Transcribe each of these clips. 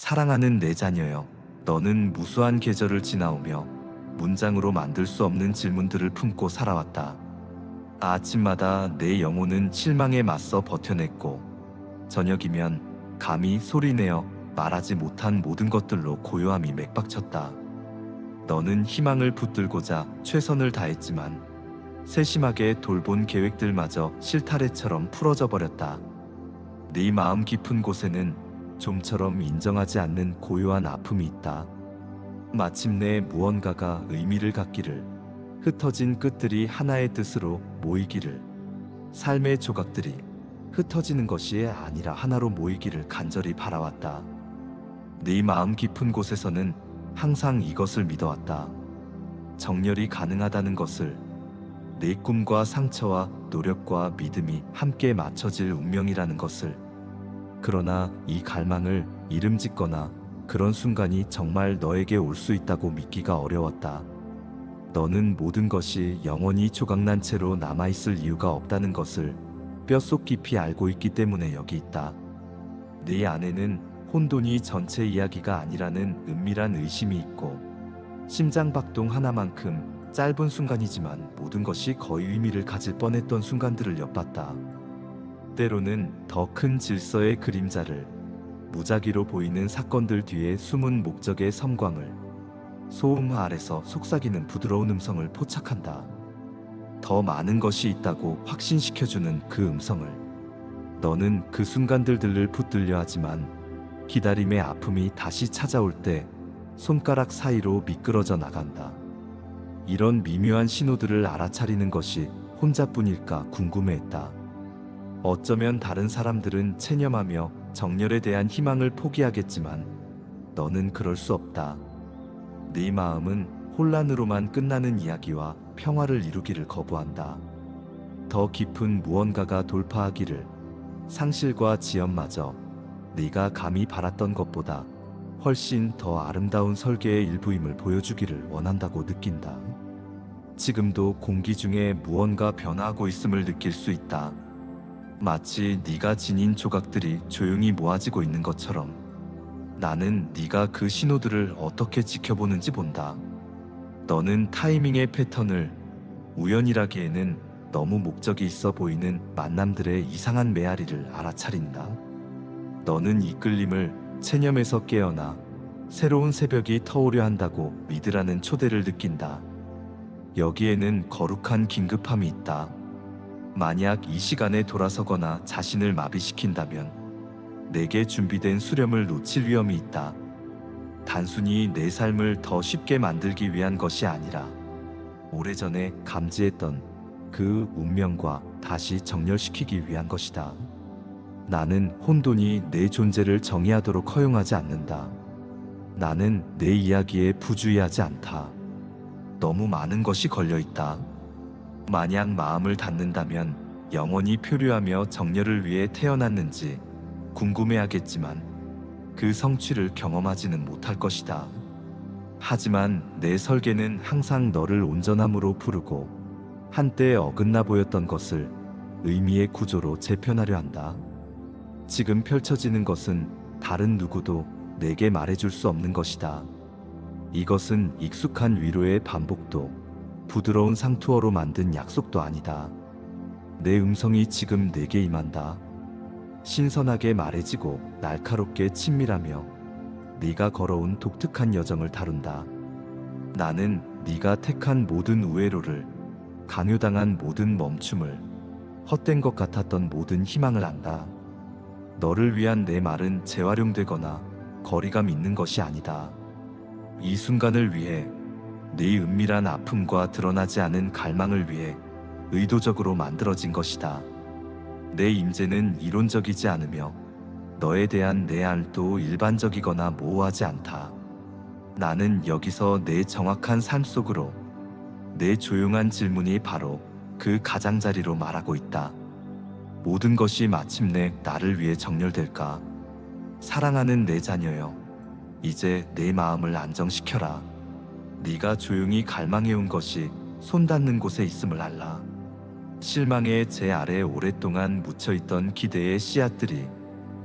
사랑하는 내 자녀여, 너는 무수한 계절을 지나오며 문장으로 만들 수 없는 질문들을 품고 살아왔다. 아침마다 내 영혼은 실망에 맞서 버텨냈고, 저녁이면 감히 소리내어 말하지 못한 모든 것들로 고요함이 맥박쳤다. 너는 희망을 붙들고자 최선을 다했지만 세심하게 돌본 계획들마저 실타래처럼 풀어져 버렸다. 네 마음 깊은 곳에는 좀처럼 인정하지 않는 고요한 아픔이 있다. 마침내 무언가가 의미를 갖기를, 흩어진 끝들이 하나의 뜻으로 모이기를, 삶의 조각들이 흩어지는 것이 아니라 하나로 모이기를 간절히 바라왔다. 네 마음 깊은 곳에서는 항상 이것을 믿어왔다. 정렬이 가능하다는 것을, 내 꿈과 상처와 노력과 믿음이 함께 맞춰질 운명이라는 것을. 그러나 이 갈망을 이름 짓거나 그런 순간이 정말 너에게 올 수 있다고 믿기가 어려웠다. 너는 모든 것이 영원히 조각난 채로 남아있을 이유가 없다는 것을 뼛속 깊이 알고 있기 때문에 여기 있다. 네 안에는 혼돈이 전체 이야기가 아니라는 은밀한 의심이 있고, 심장박동 하나만큼 짧은 순간이지만 모든 것이 거의 의미를 가질 뻔했던 순간들을 엿봤다. 때로는 더 큰 질서의 그림자를, 무작위로 보이는 사건들 뒤에 숨은 목적의 섬광을, 소음 아래서 속삭이는 부드러운 음성을 포착한다. 더 많은 것이 있다고 확신시켜주는 그 음성을. 너는 그 순간들을 붙들려 하지만 기다림의 아픔이 다시 찾아올 때 손가락 사이로 미끄러져 나간다. 이런 미묘한 신호들을 알아차리는 것이 혼자뿐일까 궁금해했다. 어쩌면 다른 사람들은 체념하며 정열에 대한 희망을 포기하겠지만 너는 그럴 수 없다. 네 마음은 혼란으로만 끝나는 이야기와 평화를 이루기를 거부한다. 더 깊은 무언가가 돌파하기를, 상실과 지연마저 네가 감히 바랐던 것보다 훨씬 더 아름다운 설계의 일부임을 보여주기를 원한다고 느낀다. 지금도 공기 중에 무언가 변화하고 있음을 느낄 수 있다. 마치 네가 지닌 조각들이 조용히 모아지고 있는 것처럼 나는 네가 그 신호들을 어떻게 지켜보는지 본다. 너는 타이밍의 패턴을, 우연이라기에는 너무 목적이 있어 보이는 만남들의 이상한 메아리를 알아차린다. 너는 이끌림을 체념에서 깨어나 새로운 새벽이 터오려 한다고 믿으라는 초대를 느낀다. 여기에는 거룩한 긴급함이 있다. 만약 이 시간에 돌아서거나 자신을 마비시킨다면 내게 준비된 수렴을 놓칠 위험이 있다. 단순히 내 삶을 더 쉽게 만들기 위한 것이 아니라 오래전에 감지했던 그 운명과 다시 정렬시키기 위한 것이다. 나는 혼돈이 내 존재를 정의하도록 허용하지 않는다. 나는 내 이야기에 부주의하지 않다. 너무 많은 것이 걸려있다. 만약 마음을 닫는다면 영원히 표류하며 정열을 위해 태어났는지 궁금해하겠지만 그 성취를 경험하지는 못할 것이다. 하지만 내 설계는 항상 너를 온전함으로 부르고 한때 어긋나 보였던 것을 의미의 구조로 재편하려 한다. 지금 펼쳐지는 것은 다른 누구도 내게 말해줄 수 없는 것이다. 이것은 익숙한 위로의 반복도, 부드러운 상투어로 만든 약속도 아니다. 내 음성이 지금 내게 임한다. 신선하게 말해지고 날카롭게 친밀하며 네가 걸어온 독특한 여정을 다룬다. 나는 네가 택한 모든 우회로를, 강요당한 모든 멈춤을, 헛된 것 같았던 모든 희망을 안다. 너를 위한 내 말은 재활용되거나 거리감 있는 것이 아니다. 이 순간을 위해, 네 은밀한 아픔과 드러나지 않은 갈망을 위해 의도적으로 만들어진 것이다. 내 임재는 이론적이지 않으며 너에 대한 내 알도 일반적이거나 모호하지 않다. 나는 여기서 내 정확한 삶 속으로, 내 조용한 질문이 바로 그 가장자리로 말하고 있다. 모든 것이 마침내 나를 위해 정렬될까? 사랑하는 내 자녀여, 이제 내 마음을 안정시켜라. 네가 조용히 갈망해온 것이 손 닿는 곳에 있음을 알라. 실망의 제 아래 오랫동안 묻혀있던 기대의 씨앗들이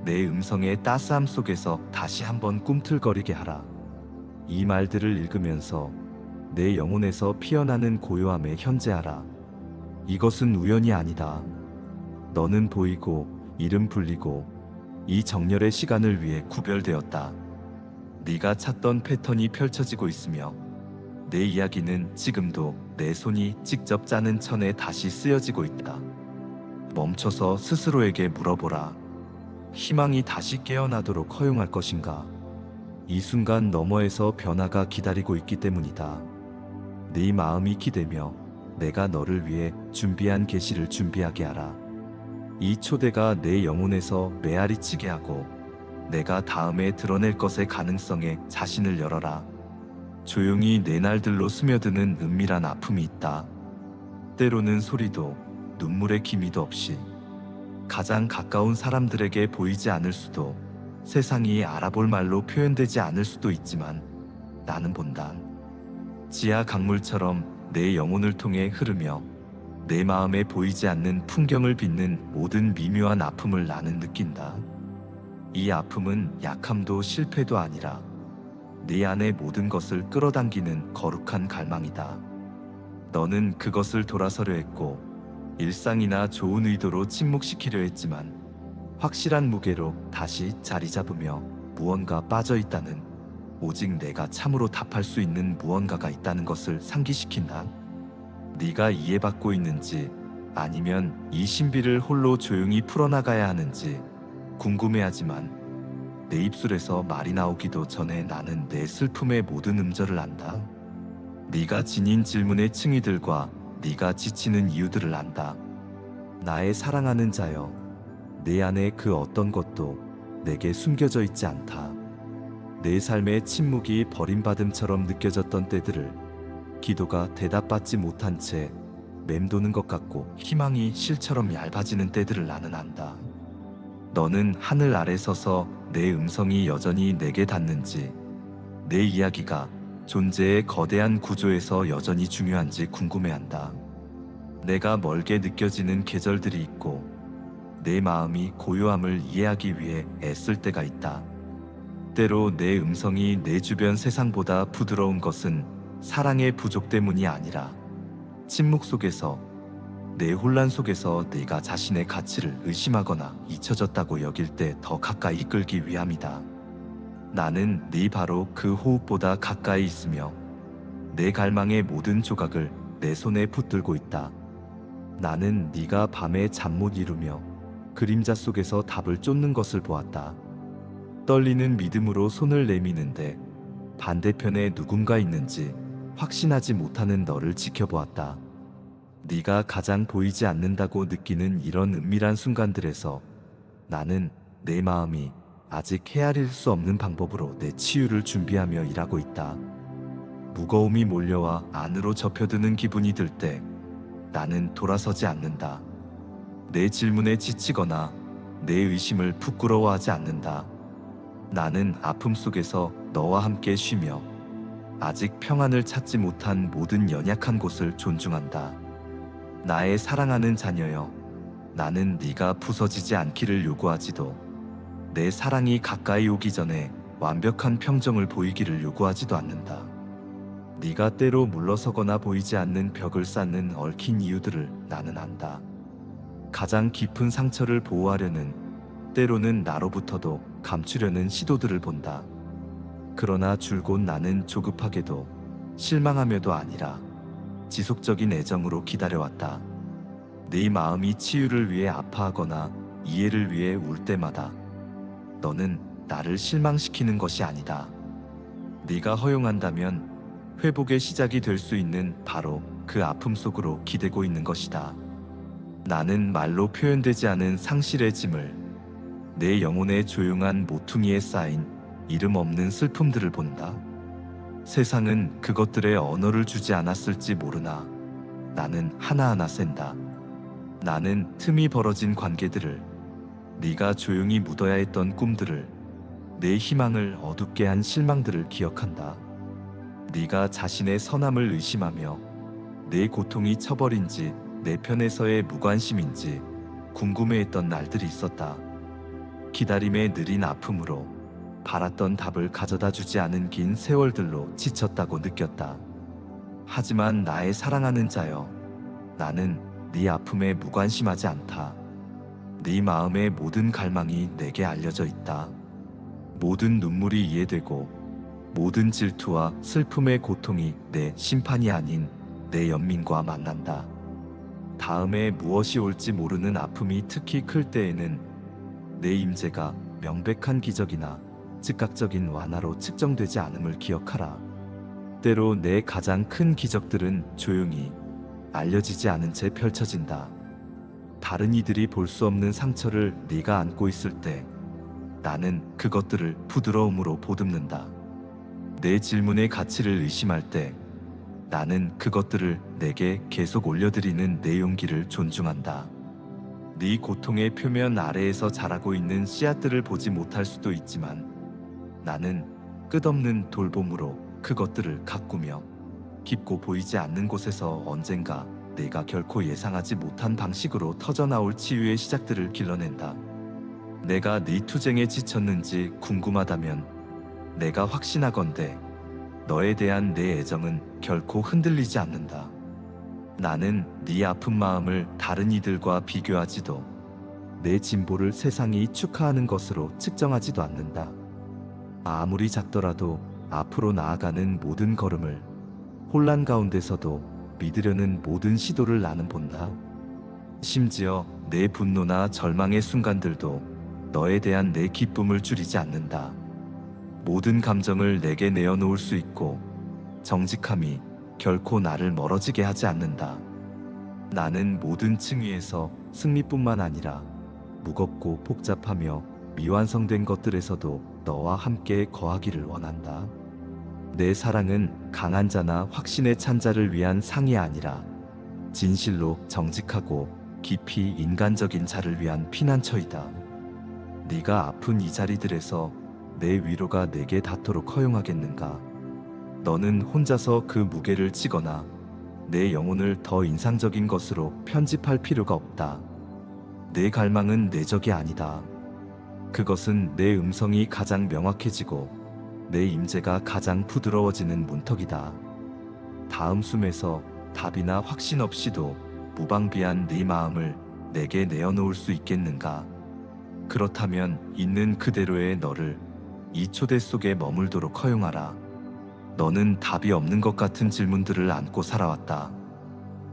내 음성의 따스함 속에서 다시 한번 꿈틀거리게 하라. 이 말들을 읽으면서 내 영혼에서 피어나는 고요함에 현재하라. 이것은 우연이 아니다. 너는 보이고 이름 불리고 이 정열의 시간을 위해 구별되었다. 네가 찾던 패턴이 펼쳐지고 있으며 내 이야기는 지금도 내 손이 직접 짜는 천에 다시 쓰여지고 있다. 멈춰서 스스로에게 물어보라. 희망이 다시 깨어나도록 허용할 것인가? 이 순간 너머에서 변화가 기다리고 있기 때문이다. 네 마음이 기대며 내가 너를 위해 준비한 계시를 준비하게 하라. 이 초대가 내 영혼에서 메아리 치게 하고 내가 다음에 드러낼 것의 가능성에 자신을 열어라. 조용히 내 날들로 스며드는 은밀한 아픔이 있다. 때로는 소리도 눈물의 기미도 없이 가장 가까운 사람들에게 보이지 않을 수도, 세상이 알아볼 말로 표현되지 않을 수도 있지만 나는 본다. 지하 강물처럼 내 영혼을 통해 흐르며 내 마음에 보이지 않는 풍경을 빚는 모든 미묘한 아픔을 나는 느낀다. 이 아픔은 약함도 실패도 아니라 네 안의 모든 것을 끌어당기는 거룩한 갈망이다. 너는 그것을 돌아서려 했고 일상이나 좋은 의도로 침묵시키려 했지만 확실한 무게로 다시 자리 잡으며 무언가 빠져 있다는, 오직 내가 참으로 답할 수 있는 무언가가 있다는 것을 상기시킨다. 네가 이해받고 있는지 아니면 이 신비를 홀로 조용히 풀어나가야 하는지 궁금해하지만 내 입술에서 말이 나오기도 전에 나는 내 슬픔의 모든 음절을 안다. 네가 지닌 질문의 층위들과 네가 지치는 이유들을 안다. 나의 사랑하는 자여, 내 안에 그 어떤 것도 내게 숨겨져 있지 않다. 내 삶의 침묵이 버림받음처럼 느껴졌던 때들을 기도가 대답받지 못한 채 맴도는 것 같고 희망이 실처럼 얇아지는 때들을 나는 안다. 너는 하늘 아래 서서 내 음성이 여전히 내게 닿는지, 내 이야기가 존재의 거대한 구조에서 여전히 중요한지 궁금해한다. 내가 멀게 느껴지는 계절들이 있고 내 마음이 고요함을 이해하기 위해 애쓸 때가 있다. 때로 내 음성이 내 주변 세상보다 부드러운 것은 사랑의 부족 때문이 아니라 침묵 속에서, 내 혼란 속에서 네가 자신의 가치를 의심하거나 잊혀졌다고 여길 때 더 가까이 이끌기 위함이다. 나는 네 바로 그 호흡보다 가까이 있으며 내 갈망의 모든 조각을 내 손에 붙들고 있다. 나는 네가 밤에 잠 못 이루며 그림자 속에서 답을 쫓는 것을 보았다. 떨리는 믿음으로 손을 내미는데 반대편에 누군가 있는지 확신하지 못하는 너를 지켜보았다. 네가 가장 보이지 않는다고 느끼는 이런 은밀한 순간들에서 나는 내 마음이 아직 헤아릴 수 없는 방법으로 내 치유를 준비하며 일하고 있다. 무거움이 몰려와 안으로 접혀드는 기분이 들 때 나는 돌아서지 않는다. 내 질문에 지치거나 내 의심을 부끄러워하지 않는다. 나는 아픔 속에서 너와 함께 쉬며 아직 평안을 찾지 못한 모든 연약한 곳을 존중한다. 나의 사랑하는 자녀여, 나는 네가 부서지지 않기를 요구하지도 내 사랑이 가까이 오기 전에 완벽한 평정을 보이기를 요구하지도 않는다. 네가 때로 물러서거나 보이지 않는 벽을 쌓는 얽힌 이유들을 나는 안다. 가장 깊은 상처를 보호하려는, 때로는 나로부터도 감추려는 시도들을 본다. 그러나 줄곧 나는 조급하게도 실망하며도 아니라 지속적인 애정으로 기다려왔다. 네 마음이 치유를 위해 아파하거나 이해를 위해 울 때마다 너는 나를 실망시키는 것이 아니다. 네가 허용한다면 회복의 시작이 될 수 있는 바로 그 아픔 속으로 기대고 있는 것이다. 나는 말로 표현되지 않은 상실의 짐을, 내 영혼의 조용한 모퉁이에 쌓인 이름 없는 슬픔들을 본다. 세상은 그것들의 언어를 주지 않았을지 모르나 나는 하나하나 센다. 나는 틈이 벌어진 관계들을, 네가 조용히 묻어야 했던 꿈들을, 내 희망을 어둡게 한 실망들을 기억한다. 네가 자신의 선함을 의심하며 내 고통이 처벌인지 내 편에서의 무관심인지 궁금해했던 날들이 있었다. 기다림의 느린 아픔으로 바랐던 답을 가져다 주지 않은 긴 세월들로 지쳤다고 느꼈다. 하지만 나의 사랑하는 자여, 나는 네 아픔에 무관심하지 않다. 네 마음의 모든 갈망이 내게 알려져 있다. 모든 눈물이 이해되고 모든 질투와 슬픔의 고통이 내 심판이 아닌 내 연민과 만난다. 다음에 무엇이 올지 모르는 아픔이 특히 클 때에는 내 임재가 명백한 기적이나 즉각적인 완화로 측정되지 않음을 기억하라. 때로 내 가장 큰 기적들은 조용히 알려지지 않은 채 펼쳐진다. 다른 이들이 볼 수 없는 상처를 네가 안고 있을 때 나는 그것들을 부드러움으로 보듬는다. 내 질문의 가치를 의심할 때 나는 그것들을 내게 계속 올려드리는 내 용기를 존중한다. 네 고통의 표면 아래에서 자라고 있는 씨앗들을 보지 못할 수도 있지만 나는 끝없는 돌봄으로 그것들을 가꾸며 깊고 보이지 않는 곳에서 언젠가 내가 결코 예상하지 못한 방식으로 터져나올 치유의 시작들을 길러낸다. 내가 네 투쟁에 지쳤는지 궁금하다면 내가 확신하건대 너에 대한 내 애정은 결코 흔들리지 않는다. 나는 네 아픈 마음을 다른 이들과 비교하지도 내 진보를 세상이 축하하는 것으로 측정하지도 않는다. 아무리 작더라도 앞으로 나아가는 모든 걸음을, 혼란 가운데서도 믿으려는 모든 시도를 나는 본다. 심지어 내 분노나 절망의 순간들도 너에 대한 내 기쁨을 줄이지 않는다. 모든 감정을 내게 내어놓을 수 있고 정직함이 결코 나를 멀어지게 하지 않는다. 나는 모든 층위에서 승리뿐만 아니라 무겁고 복잡하며 미완성된 것들에서도 너와 함께 거하기를 원한다. 내 사랑은 강한 자나 확신에 찬 자를 위한 상이 아니라 진실로 정직하고 깊이 인간적인 자를 위한 피난처이다. 네가 아픈 이 자리들에서 내 위로가 내게 닿도록 허용하겠는가? 너는 혼자서 그 무게를 지거나 내 영혼을 더 인상적인 것으로 편집할 필요가 없다. 내 갈망은 내적이 아니다. 그것은 내 음성이 가장 명확해지고 내 임재가 가장 부드러워지는 문턱이다. 다음 숨에서 답이나 확신 없이도 무방비한 네 마음을 내게 내어놓을 수 있겠는가? 그렇다면 있는 그대로의 너를 이 초대 속에 머물도록 허용하라. 너는 답이 없는 것 같은 질문들을 안고 살아왔다.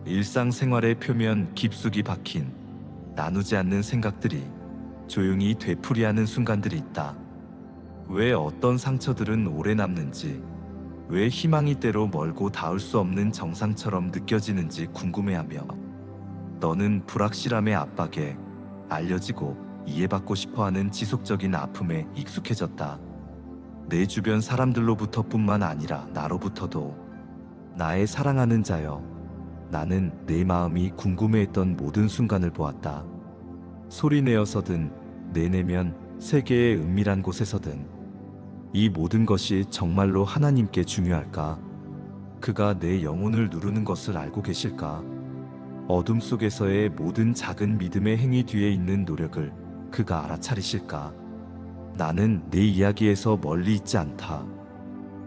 일상생활의 표면 깊숙이 박힌 나누지 않는 생각들이 조용히 되풀이하는 순간들이 있다. 왜 어떤 상처들은 오래 남는지, 왜 희망이 때로 멀고 닿을 수 없는 정상처럼 느껴지는지 궁금해하며 너는 불확실함의 압박에 알려지고 이해받고 싶어하는 지속적인 아픔에 익숙해졌다. 내 주변 사람들로부터뿐만 아니라 나로부터도. 나의 사랑하는 자여, 나는 내 마음이 궁금해했던 모든 순간을 보았다. 소리내어서든 내 내면 세계의 은밀한 곳에서든 이 모든 것이 정말로 하나님께 중요할까? 그가 내 영혼을 누르는 것을 알고 계실까? 어둠 속에서의 모든 작은 믿음의 행위 뒤에 있는 노력을 그가 알아차리실까? 나는 내 이야기에서 멀리 있지 않다.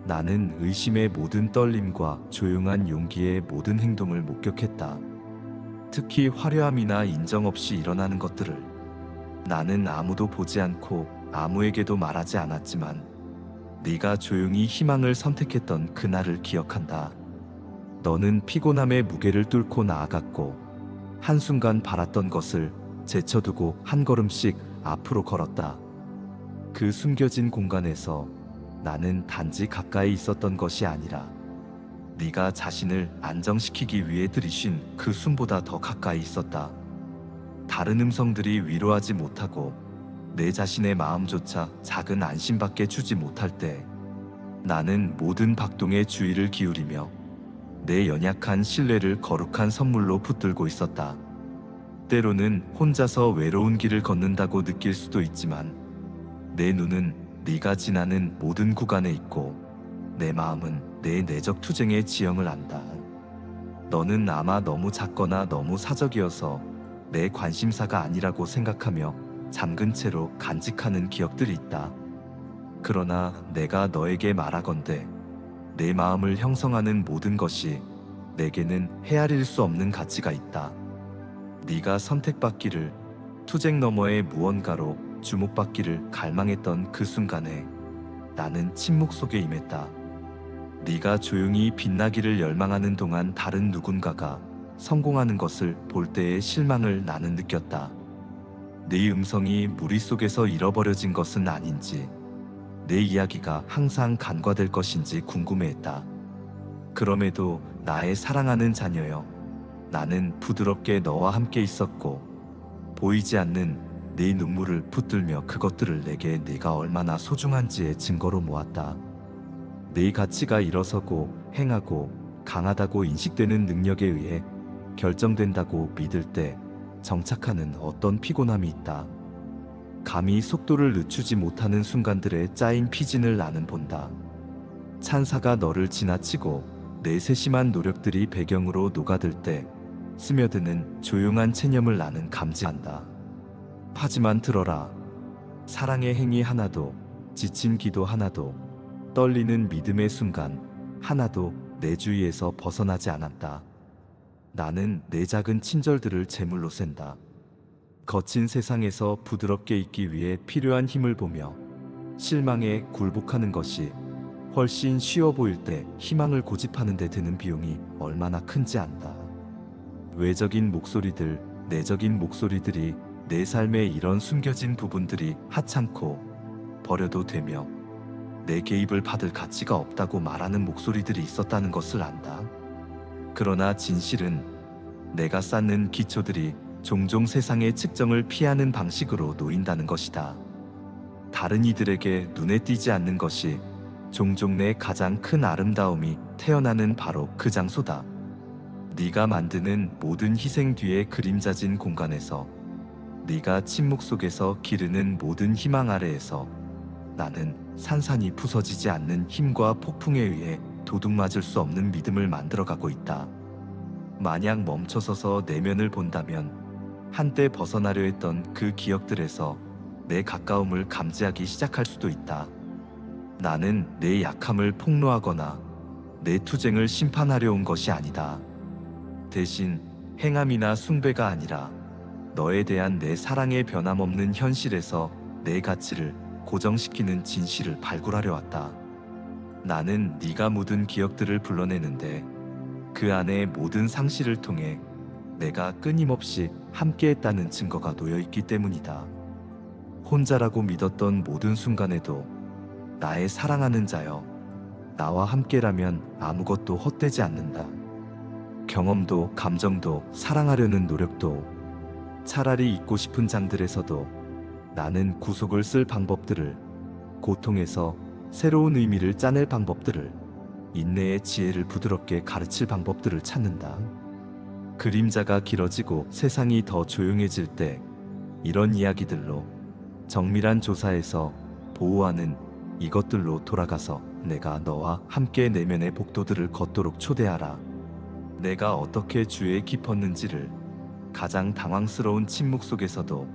나는 의심의 모든 떨림과 조용한 용기의 모든 행동을 목격했다. 특히 화려함이나 인정 없이 일어나는 것들을. 나는 아무도 보지 않고 아무에게도 말하지 않았지만 네가 조용히 희망을 선택했던 그날을 기억한다. 너는 피곤함의 무게를 뚫고 나아갔고 한순간 바랐던 것을 제쳐두고 한 걸음씩 앞으로 걸었다. 그 숨겨진 공간에서 나는 단지 가까이 있었던 것이 아니라 네가 자신을 안정시키기 위해 들이쉰 그 숨보다 더 가까이 있었다. 다른 음성들이 위로하지 못하고 내 자신의 마음조차 작은 안심밖에 주지 못할 때 나는 모든 박동에 주의를 기울이며 내 연약한 신뢰를 거룩한 선물로 붙들고 있었다. 때로는 혼자서 외로운 길을 걷는다고 느낄 수도 있지만 내 눈은 네가 지나는 모든 구간에 있고 내 마음은 내 내적 투쟁의 지형을 안다. 너는 아마 너무 작거나 너무 사적이어서 내 관심사가 아니라고 생각하며 잠근 채로 간직하는 기억들이 있다. 그러나 내가 너에게 말하건대 내 마음을 형성하는 모든 것이 내게는 헤아릴 수 없는 가치가 있다. 네가 선택받기를, 투쟁 너머의 무언가로 주목받기를 갈망했던 그 순간에 나는 침묵 속에 임했다. 네가 조용히 빛나기를 열망하는 동안 다른 누군가가 성공하는 것을 볼 때의 실망을 나는 느꼈다. 네 음성이 무리 속에서 잃어버려진 것은 아닌지, 내 이야기가 항상 간과될 것인지 궁금해했다. 그럼에도 나의 사랑하는 자녀여, 나는 부드럽게 너와 함께 있었고, 보이지 않는 네 눈물을 붙들며 그것들을 내게 네가 얼마나 소중한지의 증거로 모았다. 네 가치가 일어서고 행하고 강하다고 인식되는 능력에 의해 결정된다고 믿을 때 정착하는 어떤 피곤함이 있다. 감히 속도를 늦추지 못하는 순간들에 짜인 피진을 나는 본다. 찬사가 너를 지나치고 내 세심한 노력들이 배경으로 녹아들 때 스며드는 조용한 체념을 나는 감지한다. 하지만 들어라. 사랑의 행위 하나도, 지친 기도 하나도, 떨리는 믿음의 순간 하나도 내 주위에서 벗어나지 않았다. 나는 내 작은 친절들을 제물로 센다. 거친 세상에서 부드럽게 있기 위해 필요한 힘을 보며 실망에 굴복하는 것이 훨씬 쉬워 보일 때 희망을 고집하는 데 드는 비용이 얼마나 큰지 안다. 외적인 목소리들, 내적인 목소리들이 내 삶의 이런 숨겨진 부분들이 하찮고 버려도 되며 내 개입을 받을 가치가 없다고 말하는 목소리들이 있었다는 것을 안다. 그러나 진실은 내가 쌓는 기초들이 종종 세상의 측정을 피하는 방식으로 놓인다는 것이다. 다른 이들에게 눈에 띄지 않는 것이 종종 내 가장 큰 아름다움이 태어나는 바로 그 장소다. 네가 만드는 모든 희생 뒤에 그림자진 공간에서, 네가 침묵 속에서 기르는 모든 희망 아래에서 나는 산산이 부서지지 않는 힘과 폭풍에 의해 도둑맞을 수 없는 믿음을 만들어가고 있다. 만약 멈춰서서 내면을 본다면 한때 벗어나려 했던 그 기억들에서 내 가까움을 감지하기 시작할 수도 있다. 나는 내 약함을 폭로하거나 내 투쟁을 심판하려 온 것이 아니다. 대신 행함이나 숭배가 아니라 너에 대한 내 사랑의 변함없는 현실에서 내 가치를 고정시키는 진실을 발굴하려 왔다. 나는 네가 묻은 기억들을 불러내는데 그 안에 모든 상실을 통해 내가 끊임없이 함께했다는 증거가 놓여있기 때문이다. 혼자라고 믿었던 모든 순간에도 나의 사랑하는 자여, 나와 함께라면 아무것도 헛되지 않는다. 경험도 감정도 사랑하려는 노력도, 차라리 잊고 싶은 장들에서도 나는 구속을 쓸 방법들을, 고통에서 새로운 의미를 짜낼 방법들을, 인내의 지혜를 부드럽게 가르칠 방법들을 찾는다. 그림자가 길어지고 세상이 더 조용해질 때 이런 이야기들로, 정밀한 조사에서 보호하는 이것들로 돌아가서 내가 너와 함께 내면의 복도들을 걷도록 초대하라. 내가 어떻게 주에 깊었는지를 가장 당황스러운 침묵 속에서도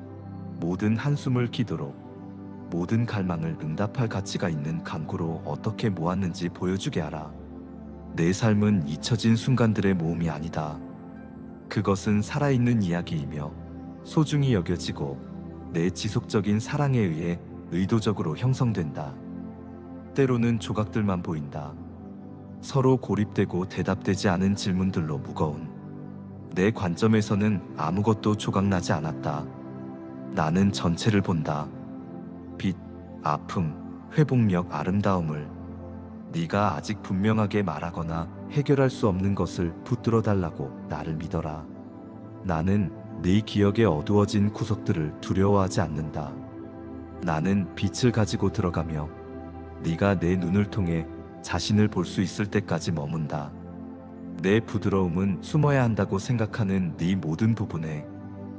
모든 한숨을 기도로, 모든 갈망을 응답할 가치가 있는 간구로 어떻게 모았는지 보여주게 하라. 내 삶은 잊혀진 순간들의 모음이 아니다. 그것은 살아있는 이야기이며 소중히 여겨지고 내 지속적인 사랑에 의해 의도적으로 형성된다. 때로는 조각들만 보인다. 서로 고립되고 대답되지 않은 질문들로 무거운, 내 관점에서는 아무것도 조각나지 않았다. 나는 전체를 본다. 빛, 아픔, 회복력, 아름다움을. 네가 아직 분명하게 말하거나 해결할 수 없는 것을 붙들어 달라고 나를 믿어라. 나는 네 기억의 어두워진 구석들을 두려워하지 않는다. 나는 빛을 가지고 들어가며 네가 내 눈을 통해 자신을 볼 수 있을 때까지 머문다. 내 부드러움은 숨어야 한다고 생각하는 네 모든 부분에,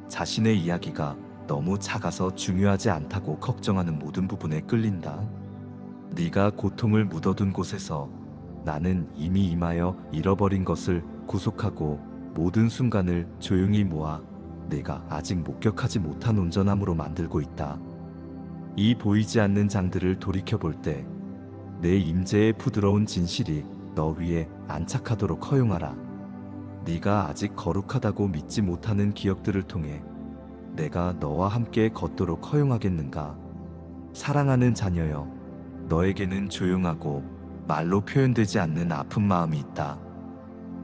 자신의 이야기가 너무 작아서 중요하지 않다고 걱정하는 모든 부분에 끌린다. 네가 고통을 묻어둔 곳에서 나는 이미 임하여 잃어버린 것을 구속하고 모든 순간을 조용히 모아 내가 아직 목격하지 못한 온전함으로 만들고 있다. 이 보이지 않는 장들을 돌이켜볼 때 내 임재의 부드러운 진실이 너 위에 안착하도록 허용하라. 네가 아직 거룩하다고 믿지 못하는 기억들을 통해 내가 너와 함께 걷도록 허용하겠는가? 사랑하는 자녀여, 너에게는 조용하고 말로 표현되지 않는 아픈 마음이 있다.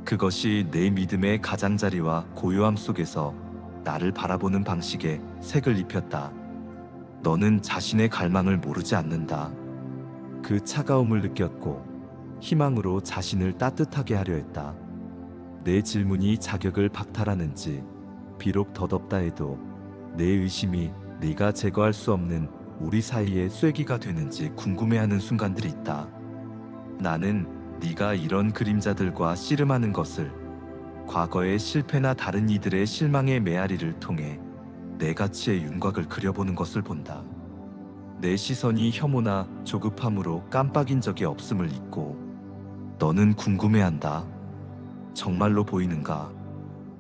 그것이 내 믿음의 가장자리와 고요함 속에서 나를 바라보는 방식에 색을 입혔다. 너는 자신의 갈망을 모르지 않는다. 그 차가움을 느꼈고 희망으로 자신을 따뜻하게 하려 했다. 내 질문이 자격을 박탈하는지, 비록 덧없다 해도 내 의심이 네가 제거할 수 없는 우리 사이의 쐐기가 되는지 궁금해하는 순간들이 있다. 나는 네가 이런 그림자들과 씨름하는 것을, 과거의 실패나 다른 이들의 실망의 메아리를 통해 내 가치의 윤곽을 그려보는 것을 본다. 내 시선이 혐오나 조급함으로 깜빡인 적이 없음을 잊고 너는 궁금해한다. 정말로 보이는가?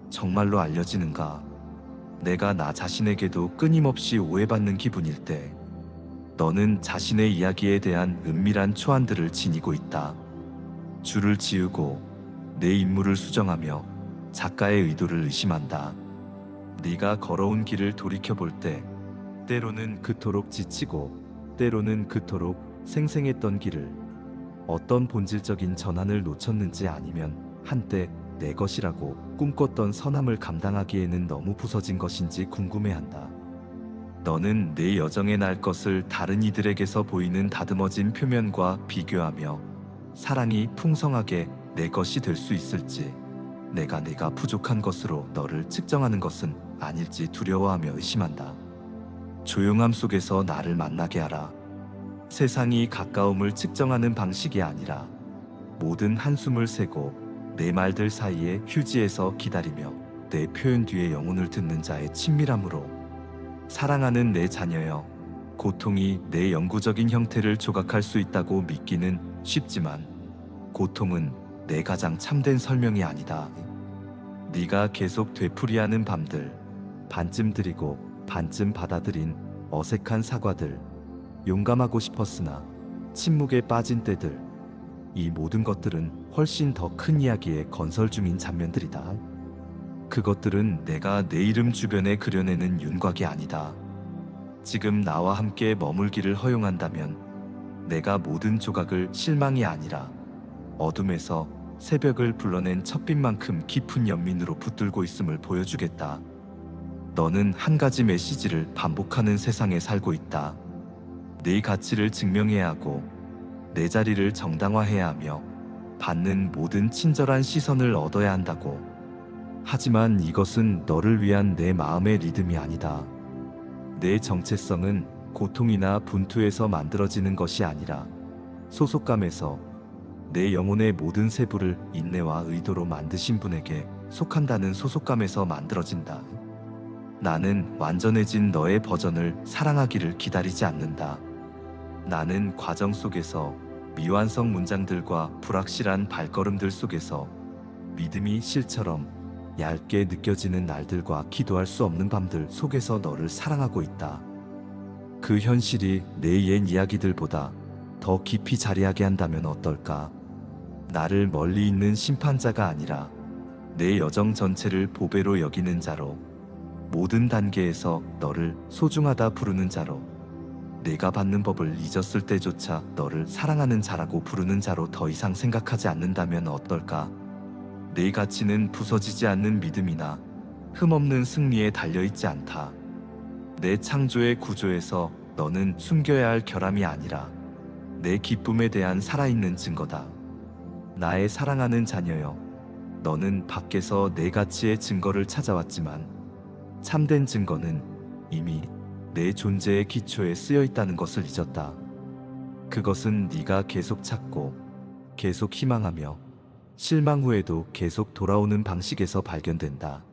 정말로 알려지는가? 내가 나 자신에게도 끊임없이 오해받는 기분일 때 너는 자신의 이야기에 대한 은밀한 초안들을 지니고 있다. 줄을 지우고 내 인물을 수정하며 작가의 의도를 의심한다. 네가 걸어온 길을 돌이켜볼 때 때로는 그토록 지치고 때로는 그토록 생생했던 길을, 어떤 본질적인 전환을 놓쳤는지, 아니면 한때 내 것이라고 꿈꿨던 선함을 감당하기에는 너무 부서진 것인지 궁금해한다. 너는 내 여정에 날 것을 다른 이들에게서 보이는 다듬어진 표면과 비교하며 사랑이 풍성하게 내 것이 될 수 있을지, 내가 부족한 것으로 너를 측정하는 것은 아닐지 두려워하며 의심한다. 조용함 속에서 나를 만나게 하라. 세상이 가까움을 측정하는 방식이 아니라 모든 한숨을 세고 내 말들 사이에 휴지에서 기다리며 내 표현 뒤에 영혼을 듣는 자의 친밀함으로. 사랑하는 내 자녀여, 고통이 내 영구적인 형태를 조각할 수 있다고 믿기는 쉽지만 고통은 내 가장 참된 설명이 아니다. 네가 계속 되풀이하는 밤들, 반쯤 드리고 반쯤 받아들인 어색한 사과들, 용감하고 싶었으나 침묵에 빠진 때들, 이 모든 것들은 훨씬 더 큰 이야기의 건설 중인 장면들이다. 그것들은 내가 내 이름 주변에 그려내는 윤곽이 아니다. 지금 나와 함께 머물기를 허용한다면 내가 모든 조각을 실망이 아니라 어둠에서 새벽을 불러낸 첫빛만큼 깊은 연민으로 붙들고 있음을 보여주겠다. 너는 한 가지 메시지를 반복하는 세상에 살고 있다. 네 가치를 증명해야 하고 내 자리를 정당화해야 하며 받는 모든 친절한 시선을 얻어야 한다고. 하지만 이것은 너를 위한 내 마음의 리듬이 아니다. 내 정체성은 고통이나 분투에서 만들어지는 것이 아니라 소속감에서, 내 영혼의 모든 세부를 인내와 의도로 만드신 분에게 속한다는 소속감에서 만들어진다. 나는 완전해진 너의 버전을 사랑하기를 기다리지 않는다. 나는 과정 속에서 미완성 문장들과 불확실한 발걸음들 속에서 믿음이 실처럼 얇게 느껴지는 날들과 기도할 수 없는 밤들 속에서 너를 사랑하고 있다. 그 현실이 내 옛 이야기들보다 더 깊이 자리하게 한다면 어떨까? 나를 멀리 있는 심판자가 아니라 내 여정 전체를 보배로 여기는 자로, 모든 단계에서 너를 소중하다 부르는 자로, 내가 받는 법을 잊었을 때조차 너를 사랑하는 자라고 부르는 자로 더 이상 생각하지 않는다면 어떨까? 내 가치는 부서지지 않는 믿음이나 흠없는 승리에 달려있지 않다. 내 창조의 구조에서 너는 숨겨야 할 결함이 아니라 내 기쁨에 대한 살아있는 증거다. 나의 사랑하는 자녀여, 너는 밖에서 내 가치의 증거를 찾아왔지만 참된 증거는 이미 내 존재의 기초에 쓰여 있다는 것을 잊었다. 그것은 네가 계속 찾고 계속 희망하며 실망 후에도 계속 돌아오는 방식에서 발견된다.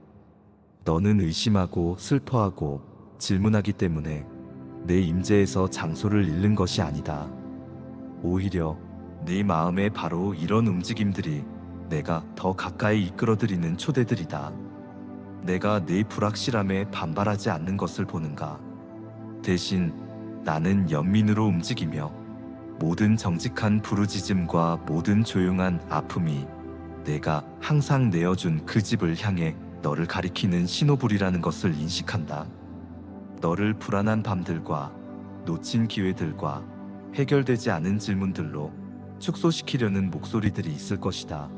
너는 의심하고 슬퍼하고 질문하기 때문에 내 임재에서 장소를 잃는 것이 아니다. 오히려 네 마음에 바로 이런 움직임들이 내가 더 가까이 이끌어들이는 초대들이다. 내가 내 불확실함에 반발하지 않는 것을 보는가? 대신 나는 연민으로 움직이며 모든 정직한 부르짖음과 모든 조용한 아픔이 내가 항상 내어준 그 집을 향해 너를 가리키는 신호불이라는 것을 인식한다. 너를 불안한 밤들과 놓친 기회들과 해결되지 않은 질문들로 축소시키려는 목소리들이 있을 것이다.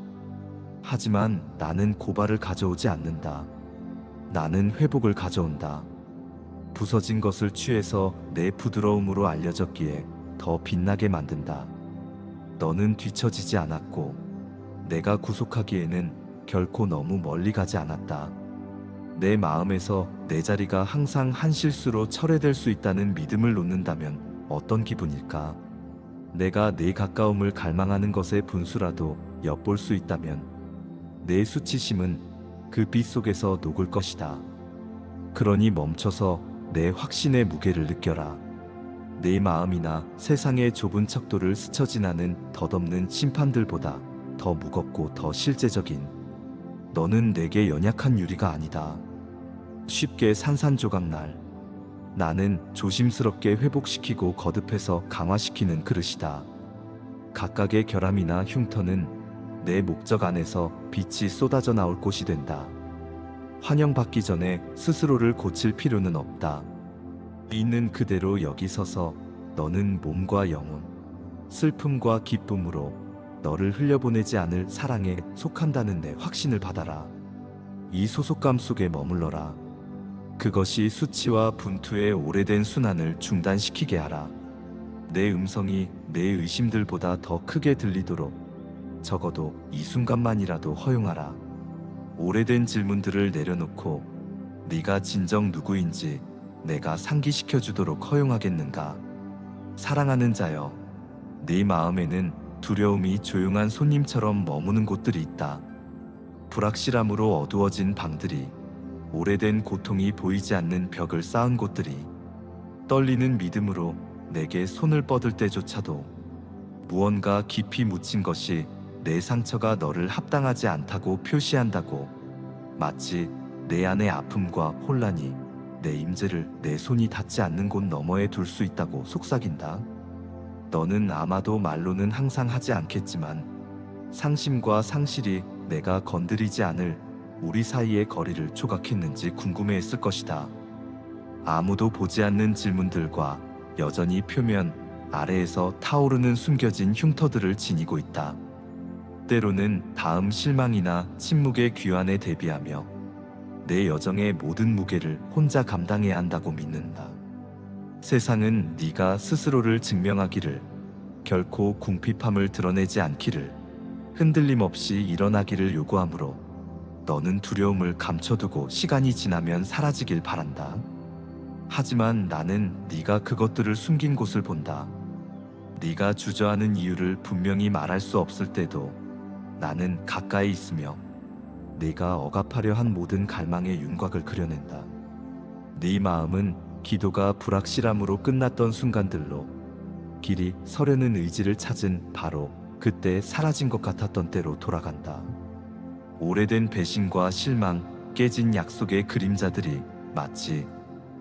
하지만 나는 고발을 가져오지 않는다. 나는 회복을 가져온다. 부서진 것을 취해서 내 부드러움으로 알려졌기에 더 빛나게 만든다. 너는 뒤처지지 않았고 내가 구속하기에는 결코 너무 멀리 가지 않았다. 내 마음에서 내 자리가 항상 한 실수로 철회될 수 있다는 믿음을 놓는다면 어떤 기분일까? 내가 내 가까움을 갈망하는 것의 분수라도 엿볼 수 있다면 내 수치심은 그 빛 속에서 녹을 것이다. 그러니 멈춰서 내 확신의 무게를 느껴라. 내 마음이나 세상의 좁은 척도를 스쳐 지나는 덧없는 심판들보다 더 무겁고 더 실제적인 너는 내게 연약한 유리가 아니다. 쉽게 산산조각날 나는 조심스럽게 회복시키고 거듭해서 강화시키는 그릇이다. 각각의 결함이나 흉터는 내 목적 안에서 빛이 쏟아져 나올 곳이 된다. 환영받기 전에 스스로를 고칠 필요는 없다. 있는 그대로 여기 서서 너는 몸과 영혼, 슬픔과 기쁨으로 너를 흘려보내지 않을 사랑에 속한다는 내 확신을 받아라. 이 소속감 속에 머물러라. 그것이 수치와 분투의 오래된 순환을 중단시키게 하라. 내 음성이 내 의심들보다 더 크게 들리도록 적어도 이 순간만이라도 허용하라. 오래된 질문들을 내려놓고 네가 진정 누구인지 내가 상기시켜 주도록 허용하겠는가? 사랑하는 자여, 네 마음에는 두려움이 조용한 손님처럼 머무는 곳들이 있다. 불확실함으로 어두워진 방들이, 오래된 고통이 보이지 않는 벽을 쌓은 곳들이, 떨리는 믿음으로 내게 손을 뻗을 때조차도 무언가 깊이 묻힌 것이 내 상처가 너를 합당하지 않다고 표시한다고, 마치 내 안의 아픔과 혼란이 내 임재를 내 손이 닿지 않는 곳 너머에 둘 수 있다고 속삭인다. 너는 아마도 말로는 항상 하지 않겠지만 상심과 상실이 내가 건드리지 않을 우리 사이의 거리를 조각했는지 궁금해했을 것이다. 아무도 보지 않는 질문들과 여전히 표면 아래에서 타오르는 숨겨진 흉터들을 지니고 있다. 때로는 다음 실망이나 침묵의 귀환에 대비하며 내 여정의 모든 무게를 혼자 감당해야 한다고 믿는다. 세상은 네가 스스로를 증명하기를, 결코 궁핍함을 드러내지 않기를, 흔들림 없이 일어나기를 요구하므로 너는 두려움을 감춰두고 시간이 지나면 사라지길 바란다. 하지만 나는 네가 그것들을 숨긴 곳을 본다. 네가 주저하는 이유를 분명히 말할 수 없을 때도 나는 가까이 있으며 네가 억압하려 한 모든 갈망의 윤곽을 그려낸다. 네 마음은 기도가 불확실함으로 끝났던 순간들로, 길이 서려는 의지를 찾은 바로 그때 사라진 것 같았던 때로 돌아간다. 오래된 배신과 실망, 깨진 약속의 그림자들이 마치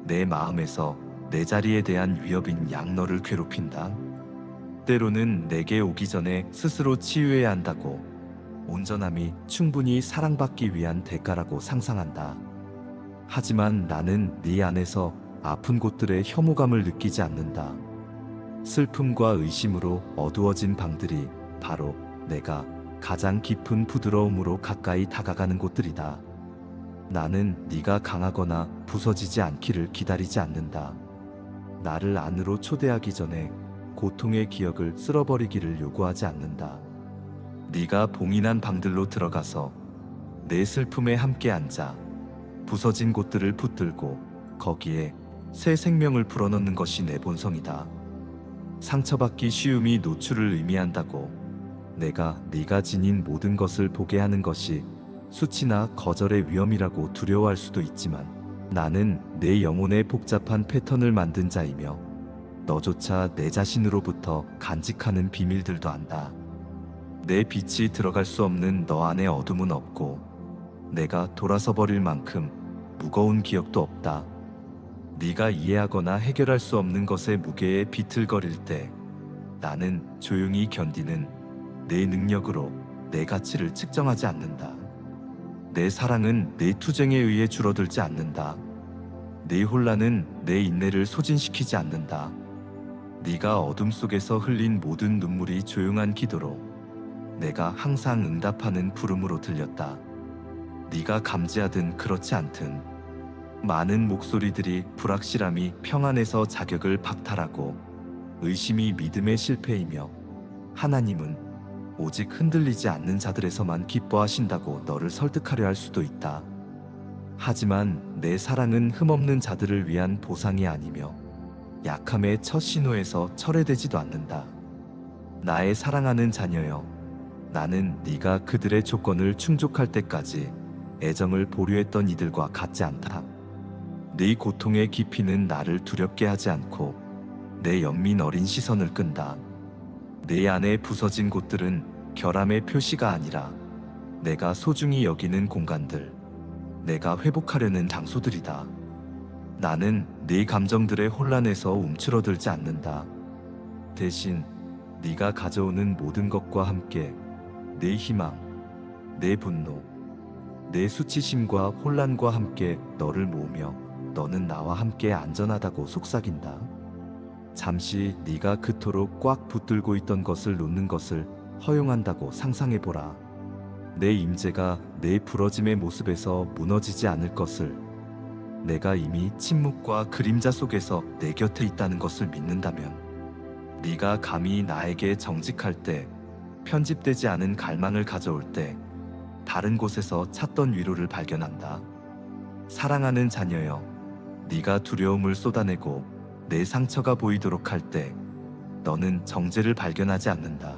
내 마음에서 내 자리에 대한 위협인 양너를 괴롭힌다. 때로는 내게 오기 전에 스스로 치유해야 한다고, 온전함이 충분히 사랑받기 위한 대가라고 상상한다. 하지만 나는 네 안에서 아픈 곳들의 혐오감을 느끼지 않는다. 슬픔과 의심으로 어두워진 방들이 바로 내가 가장 깊은 부드러움으로 가까이 다가가는 곳들이다. 나는 네가 강하거나 부서지지 않기를 기다리지 않는다. 나를 안으로 초대하기 전에 고통의 기억을 쓸어버리기를 요구하지 않는다. 네가 봉인한 방들로 들어가서 내 슬픔에 함께 앉아 부서진 곳들을 붙들고 거기에 새 생명을 불어넣는 것이 내 본성이다. 상처받기 쉬움이 노출을 의미한다고, 내가 네가 지닌 모든 것을 보게 하는 것이 수치나 거절의 위험이라고 두려워할 수도 있지만 나는 내 영혼의 복잡한 패턴을 만든 자이며 너조차 내 자신으로부터 간직하는 비밀들도 안다. 내 빛이 들어갈 수 없는 너 안에 어둠은 없고 내가 돌아서 버릴 만큼 무거운 기억도 없다. 네가 이해하거나 해결할 수 없는 것의 무게에 비틀거릴 때 나는 조용히 견디는 내 능력으로 내 가치를 측정하지 않는다. 내 사랑은 내 투쟁에 의해 줄어들지 않는다. 내 혼란은 내 인내를 소진시키지 않는다. 네가 어둠 속에서 흘린 모든 눈물이 조용한 기도로 내가 항상 응답하는 부름으로 들렸다. 네가 감지하든 그렇지 않든 많은 목소리들이 불확실함이 평안에서 자격을 박탈하고 의심이 믿음의 실패이며 하나님은 오직 흔들리지 않는 자들에서만 기뻐하신다고 너를 설득하려 할 수도 있다. 하지만 내 사랑은 흠없는 자들을 위한 보상이 아니며 약함의 첫 신호에서 철회되지도 않는다. 나의 사랑하는 자녀여, 나는 네가 그들의 조건을 충족할 때까지 애정을 보류했던 이들과 같지 않다. 네 고통의 깊이는 나를 두렵게 하지 않고 내 연민 어린 시선을 끈다. 내 안에 부서진 곳들은 결함의 표시가 아니라 내가 소중히 여기는 공간들, 내가 회복하려는 장소들이다. 나는 네 감정들의 혼란에서 움츠러들지 않는다. 대신 네가 가져오는 모든 것과 함께 내 희망, 내 분노, 내 수치심과 혼란과 함께 너를 모으며 너는 나와 함께 안전하다고 속삭인다. 잠시 네가 그토록 꽉 붙들고 있던 것을 놓는 것을 허용한다고 상상해보라. 내 임재가 내 부러짐의 모습에서 무너지지 않을 것을, 내가 이미 침묵과 그림자 속에서 내 곁에 있다는 것을 믿는다면 네가 감히 나에게 정직할 때, 편집되지 않은 갈망을 가져올 때 다른 곳에서 찾던 위로를 발견한다. 사랑하는 자녀여, 네가 두려움을 쏟아내고 내 상처가 보이도록 할 때 너는 정죄를 발견하지 않는다.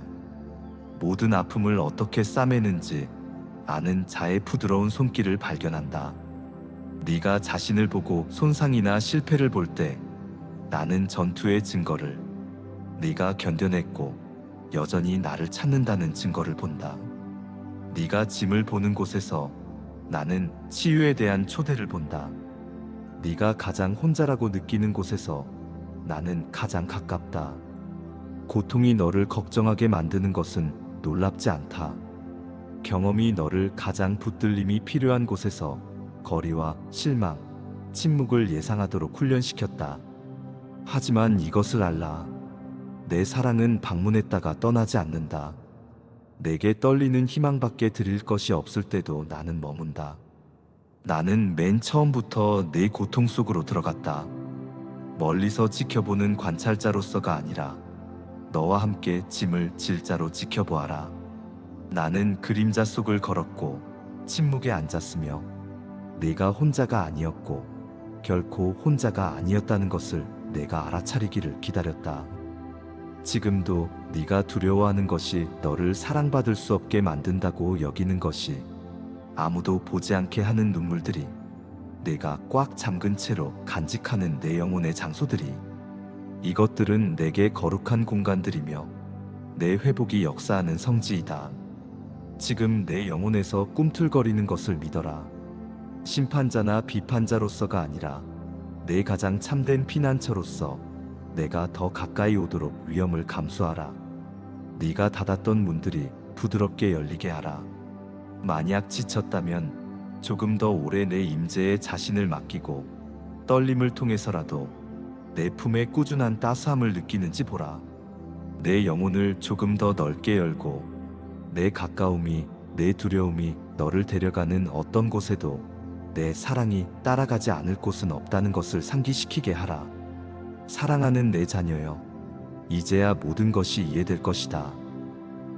모든 아픔을 어떻게 싸매는지 아는 자의 부드러운 손길을 발견한다. 네가 자신을 보고 손상이나 실패를 볼 때 나는 전투의 증거를, 네가 견뎌냈고 여전히 나를 찾는다는 증거를 본다. 네가 짐을 보는 곳에서 나는 치유에 대한 초대를 본다. 네가 가장 혼자라고 느끼는 곳에서 나는 가장 가깝다. 고통이 너를 걱정하게 만드는 것은 놀랍지 않다. 경험이 너를 가장 붙들림이 필요한 곳에서 거리와 실망, 침묵을 예상하도록 훈련시켰다. 하지만 이것을 알라. 내 사랑은 방문했다가 떠나지 않는다. 내게 떨리는 희망밖에 드릴 것이 없을 때도 나는 머문다. 나는 맨 처음부터 내 고통 속으로 들어갔다. 멀리서 지켜보는 관찰자로서가 아니라 너와 함께 짐을 질 자로 지켜보아라. 나는 그림자 속을 걸었고 침묵에 앉았으며 네가 혼자가 아니었고 결코 혼자가 아니었다는 것을 내가 알아차리기를 기다렸다. 지금도 네가 두려워하는 것이 너를 사랑받을 수 없게 만든다고 여기는 것이, 아무도 보지 않게 하는 눈물들이, 내가 꽉 잠근 채로 간직하는 내 영혼의 장소들이, 이것들은 내게 거룩한 공간들이며 내 회복이 역사하는 성지이다. 지금 내 영혼에서 꿈틀거리는 것을 믿어라. 심판자나 비판자로서가 아니라 내 가장 참된 피난처로서 내가 더 가까이 오도록 위험을 감수하라. 네가 닫았던 문들이 부드럽게 열리게 하라. 만약 지쳤다면 조금 더 오래 내 임재에 자신을 맡기고 떨림을 통해서라도 내 품에 꾸준한 따스함을 느끼는지 보라. 내 영혼을 조금 더 넓게 열고 내 가까움이, 내 두려움이 너를 데려가는 어떤 곳에도 내 사랑이 따라가지 않을 곳은 없다는 것을 상기시키게 하라. 사랑하는 내 자녀여, 이제야 모든 것이 이해될 것이다.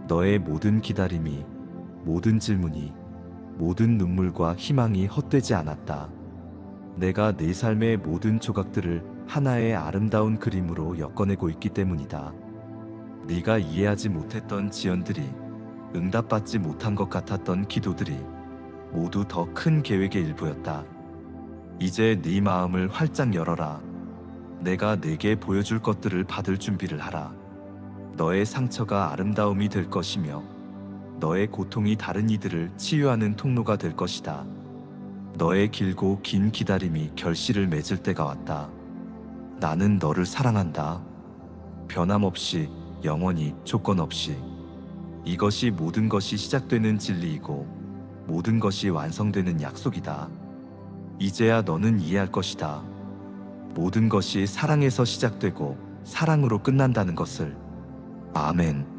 너의 모든 기다림이, 모든 질문이, 모든 눈물과 희망이 헛되지 않았다. 내가 내 삶의 모든 조각들을 하나의 아름다운 그림으로 엮어내고 있기 때문이다. 네가 이해하지 못했던 지연들이, 응답받지 못한 것 같았던 기도들이 모두 더 큰 계획의 일부였다. 이제 네 마음을 활짝 열어라. 내가 내게 보여줄 것들을 받을 준비를 하라. 너의 상처가 아름다움이 될 것이며 너의 고통이 다른 이들을 치유하는 통로가 될 것이다. 너의 길고 긴 기다림이 결실을 맺을 때가 왔다. 나는 너를 사랑한다. 변함없이, 영원히, 조건 없이. 이것이 모든 것이 시작되는 진리이고 모든 것이 완성되는 약속이다. 이제야 너는 이해할 것이다. 모든 것이 사랑에서 시작되고 사랑으로 끝난다는 것을. 아멘.